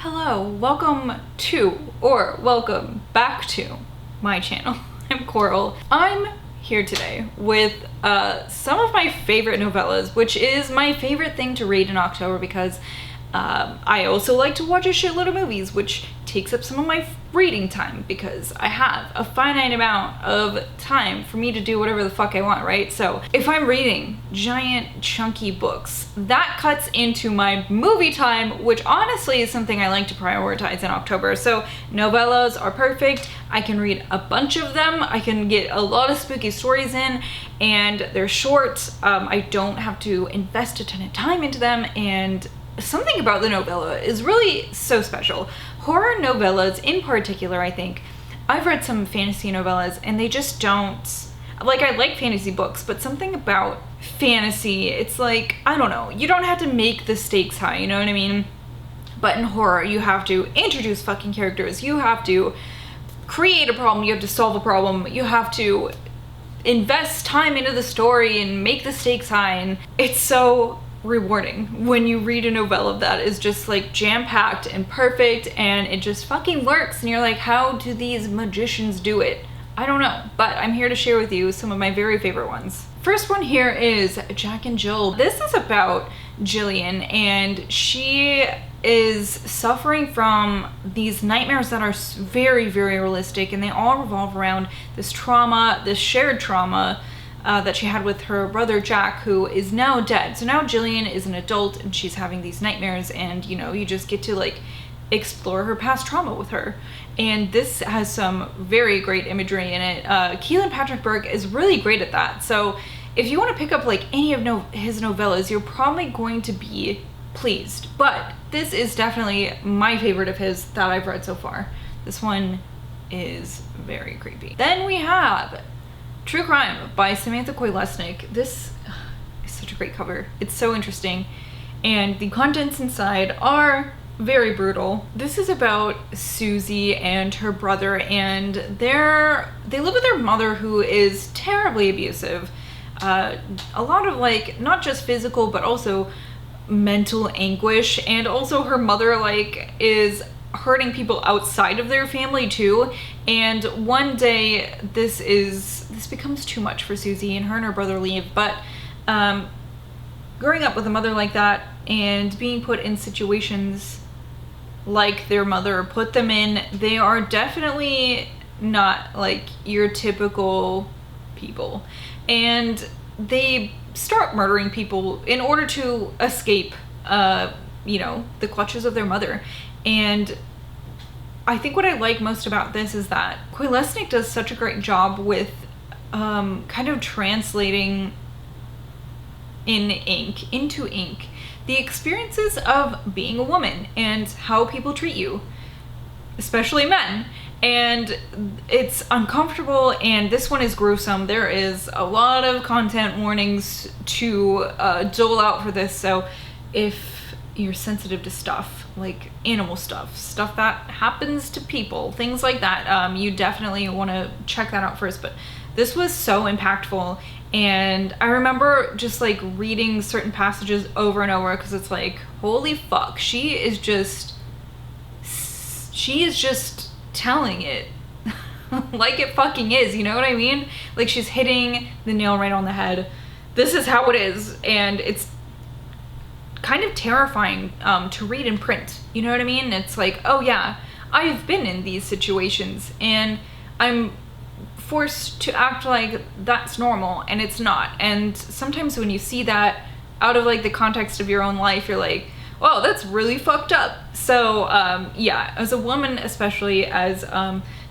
Hello, welcome back to my channel. I'm Coral. I'm here today with some of my favorite novellas, which is my favorite thing to read in October because I also like to watch a shitload of movies, which takes up some of my reading time because I have a finite amount of time for me to do whatever the fuck I want, right? So if I'm reading giant chunky books, that cuts into my movie time, which honestly is something I like to prioritize in October. So novellas are perfect. I can read a bunch of them. I can get a lot of spooky stories in, and they're short. I don't have to invest a ton of time into them, and something about the novella is really so special. Horror novellas in particular, I think. I've read some fantasy novellas and they just don't, like, I like fantasy books, but something about fantasy, it's like, I don't know, you don't have to make the stakes high, you know what I mean? But in horror, you have to introduce fucking characters, you have to create a problem, you have to solve a problem, you have to invest time into the story and make the stakes high, and it's so rewarding when you read a novella that is just like jam-packed and perfect and it just fucking works and you're like, how do these magicians do it? I don't know, but I'm here to share with you some of my very favorite ones. First one here is Jack and Jill. This is about Jillian, and she is suffering from these nightmares that are very, very realistic, and they all revolve around this trauma, this shared trauma that she had with her brother Jack, who is now dead. So now Jillian is an adult and she's having these nightmares, and you know, you just get to like explore her past trauma with her. And this has some very great imagery in it. Kealan Burke is really great at that. So if you want to pick up like any of his novellas, you're probably going to be pleased. But this is definitely my favorite of his that I've read so far. This one is very creepy. Then we have True Crime by Samantha Kolesnik. This is such a great cover. It's so interesting, and the contents inside are very brutal. This is about Susie and her brother, and they live with their mother, who is terribly abusive. A lot of like not just physical but also mental anguish, and also her mother like is hurting people outside of their family too. And one day this becomes too much for Susie, and her and her brother leave. But growing up with a mother like that and being put in situations like their mother put them in, they are definitely not like your typical people, and they start murdering people in order to escape you know, the clutches of their mother. And I think what I like most about this is that Kolesnik does such a great job with kind of translating into ink the experiences of being a woman and how people treat you, especially men. And it's uncomfortable, and this one is gruesome. There is a lot of content warnings to dole out for this, so if you're sensitive to stuff like animal stuff that happens to people, things like that, you definitely want to check that out first. But this was so impactful, and I remember just like reading certain passages over and over because it's like, holy fuck, she is just telling it like it fucking is, you know what I mean? Like, she's hitting the nail right on the head. This is how it is, and it's kind of terrifying to read in print, you know what I mean? It's like, oh yeah, I've been in these situations and I'm forced to act like that's normal, and it's not. And sometimes when you see that out of like the context of your own life, you're like, wow, that's really fucked up. So yeah, as a woman, especially as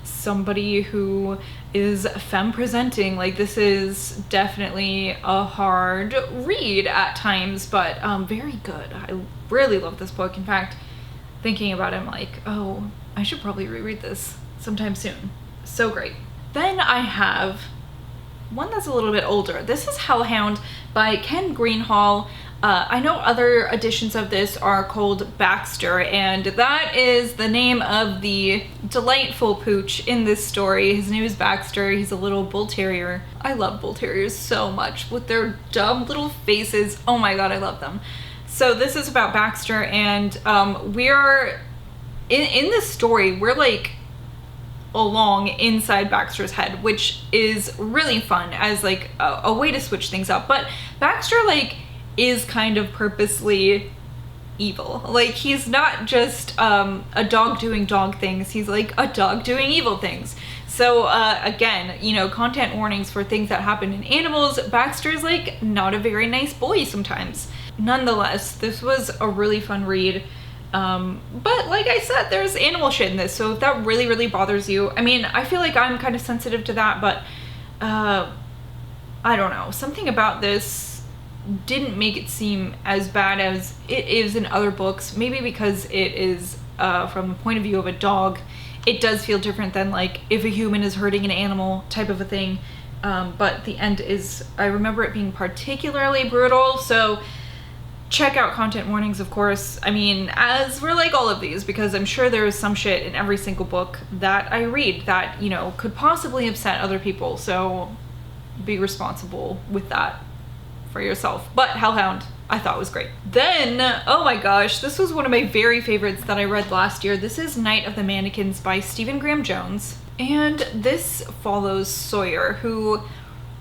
somebody who is femme presenting, like, this is definitely a hard read at times, but very good. I really love this book. In fact, thinking about it, I'm like, oh, I should probably reread this sometime soon. So great. Then I have one that's a little bit older. This is Hellhound by Ken Greenhall. I know other editions of this are called Baxter, and that is the name of the delightful pooch in this story. His name is Baxter. He's a little bull terrier. I love bull terriers so much with their dumb little faces. Oh my god, I love them. So this is about Baxter, and we are in this story, we're like along inside Baxter's head, which is really fun as like a way to switch things up. But Baxter like is kind of purposely evil. Like, he's not just a dog doing dog things, he's like a dog doing evil things. So again, you know, content warnings for things that happen in animals. Baxter's like not a very nice boy sometimes. Nonetheless, this was a really fun read. But like I said, there's animal shit in this, so if that really, really bothers you, I mean, I feel like I'm kind of sensitive to that, but I don't know, something about this didn't make it seem as bad as it is in other books. Maybe because it is from the point of view of a dog, it does feel different than like if a human is hurting an animal type of a thing. But the end is, I remember it being particularly brutal, so check out content warnings, of course. I mean, as we're like all of these, because I'm sure there is some shit in every single book that I read that, you know, could possibly upset other people, so be responsible with that for yourself. But Hellhound, I thought was great. Then, oh my gosh, this was one of my very favorites that I read last year. This is Night of the Mannequins by Stephen Graham Jones. And this follows Sawyer, who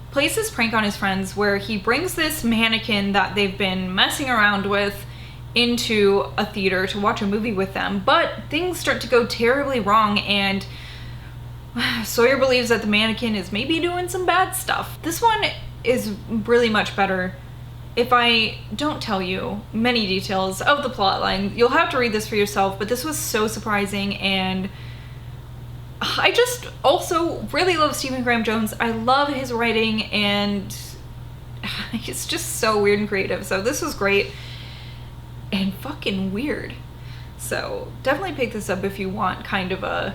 plays this prank on his friends where he brings this mannequin that they've been messing around with into a theater to watch a movie with them. But things start to go terribly wrong, and Sawyer believes that the mannequin is maybe doing some bad stuff. This one is really much better. If I don't tell you many details of the plotline, you'll have to read this for yourself, but this was so surprising, and I just also really love Stephen Graham Jones. I love his writing, and it's just so weird and creative. So this was great and fucking weird. So definitely pick this up if you want kind of a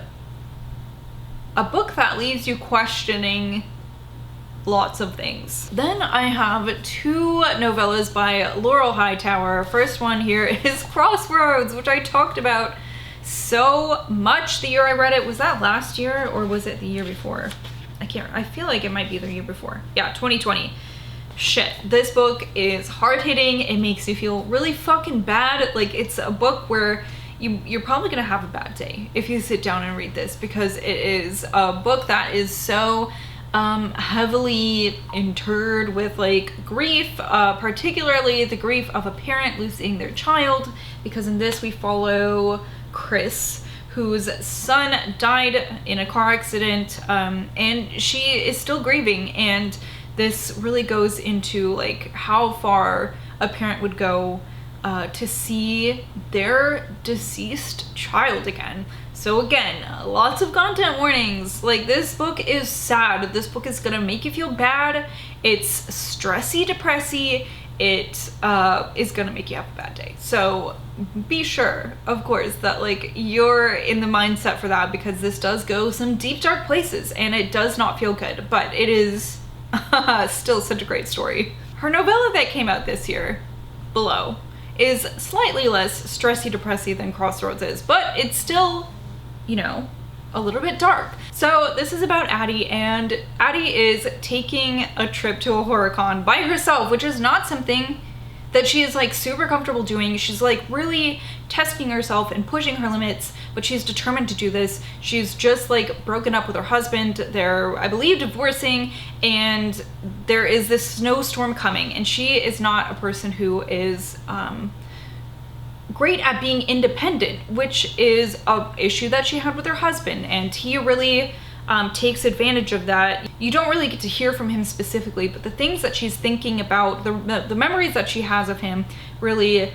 book that leaves you questioning lots of things. Then I have two novellas by Laurel Hightower. First one here is Crossroads, which I talked about so much the year I read it. Was that last year or was it the year before? I feel like it might be the year before. Yeah, 2020. Shit, this book is hard-hitting. It makes you feel really fucking bad. Like, it's a book where you're probably gonna have a bad day if you sit down and read this, because it is a book that is so heavily interred with like grief, particularly the grief of a parent losing their child, because in this we follow Chris, whose son died in a car accident, and she is still grieving, and this really goes into like how far a parent would go to see their deceased child again. So again, lots of content warnings. Like, this book is sad. This book is gonna make you feel bad. It's stressy, depressy. It is gonna make you have a bad day. So be sure, of course, that like you're in the mindset for that, because this does go some deep, dark places, and it does not feel good, but it is still such a great story. Her novella that came out this year, Below, is slightly less stressy, depressy than Crossroads is, but it's still, you know, a little bit dark. So this is about Addie, and Addie is taking a trip to a horror con by herself, which is not something that she is like super comfortable doing. She's like really testing herself and pushing her limits, but she's determined to do this. She's just like broken up with her husband. They're, I believe, divorcing, and there is this snowstorm coming, and she is not a person who is great at being independent, which is a issue that she had with her husband, and he really takes advantage of that. You don't really get to hear from him specifically, but the things that she's thinking about, the memories that she has of him, really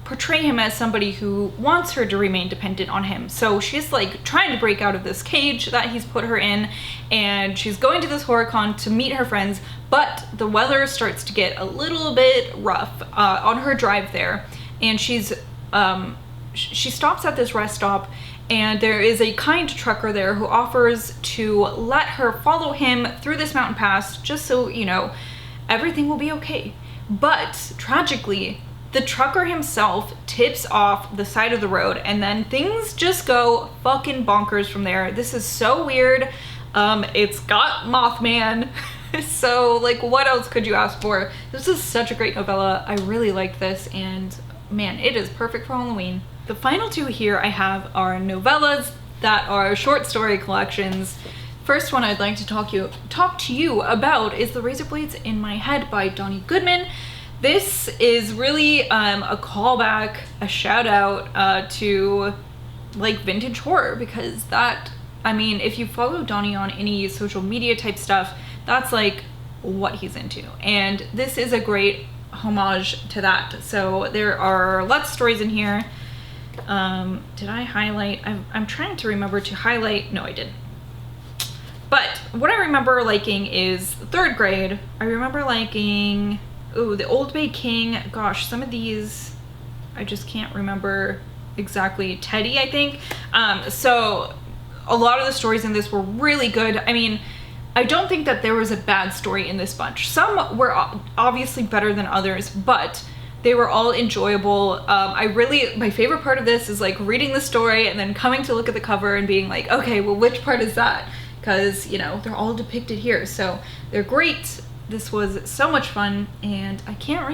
portray him as somebody who wants her to remain dependent on him. So she's like trying to break out of this cage that he's put her in, and she's going to this horror con to meet her friends, but the weather starts to get a little bit rough on her drive there, and she stops at this rest stop, and there is a kind trucker there who offers to let her follow him through this mountain pass, just so, you know, everything will be okay. But tragically, the trucker himself tips off the side of the road, and then things just go fucking bonkers from there. This is so weird. It's got Mothman. So like, what else could you ask for? This is such a great novella. I really like this, and man, it is perfect for Halloween. The final two here I have are novellas that are short story collections. First one I'd like to talk to you about is The Razorblades in My Head by Donnie Goodman. This is really a callback, a shout out to like vintage horror, because that, I mean, if you follow Donnie on any social media type stuff, that's like what he's into. And this is a great homage to that. So there are lots of stories in here. Did I highlight? I'm trying to remember to highlight. No, I didn't. But what I remember liking is third grade. I remember liking, ooh, The Old Bay King. Gosh, some of these, I just can't remember exactly. Teddy, I think. So a lot of the stories in this were really good. I mean, I don't think that there was a bad story in this bunch. Some were obviously better than others, but they were all enjoyable. My favorite part of this is like reading the story and then coming to look at the cover and being like, okay, well, which part is that? Because, you know, they're all depicted here. So they're great. This was so much fun, and I can't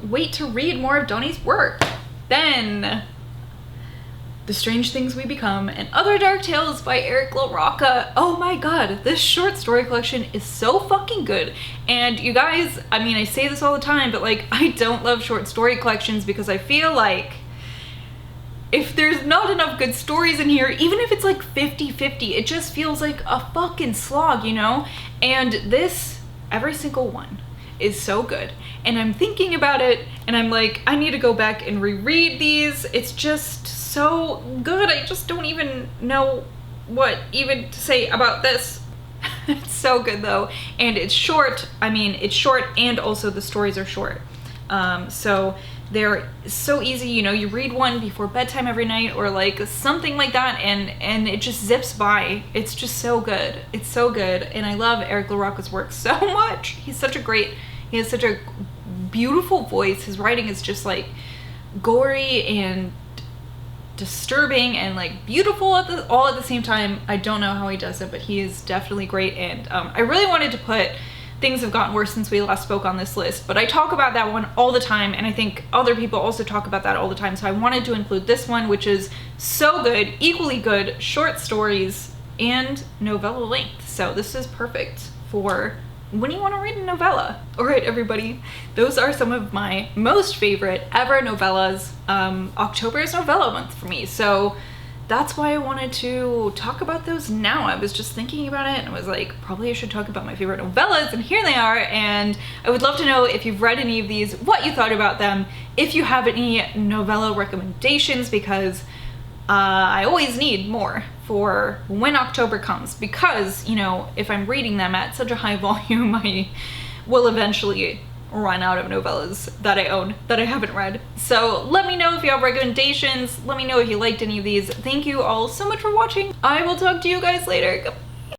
wait to read more of Donnie's work. Then, The Strange Things We Become and Other Dark Tales by LaRocca. Oh my god, this short story collection is so fucking good. And you guys, I mean, I say this all the time, but like, I don't love short story collections because I feel like if there's not enough good stories in here, even if it's like 50-50, it just feels like a fucking slog, you know? And this, every single one, is so good. And I'm thinking about it, and I'm like, I need to go back and reread these. It's just so good. I just don't even know what even to say about this. It's so good though, and it's short. I mean, it's short, and also the stories are short. So they're so easy, you know, you read one before bedtime every night or like something like that, and it just zips by. It's just so good. It's so good, and I love LaRocca's work so much. He has such a beautiful voice. His writing is just like gory and disturbing and like beautiful all at the same time. I don't know how he does it, but he is definitely great. And I really wanted to put Things Have Gotten Worse Since We Last Spoke on this list, but I talk about that one all the time, and I think other people also talk about that all the time, so I wanted to include this one, which is so good, equally good, short stories and novella length. So this is perfect for when you want to read a novella. All right, everybody, those are some of my most favorite ever novellas. October is novella month for me, so that's why I wanted to talk about those now. I was just thinking about it and I was like, probably I should talk about my favorite novellas, and here they are. And I would love to know if you've read any of these, what you thought about them, if you have any novella recommendations, because I always need more for when October comes, because, you know, if I'm reading them at such a high volume, I will eventually run out of novellas that I own that I haven't read. So let me know if you have recommendations. Let me know if you liked any of these. Thank you all so much for watching. I will talk to you guys later.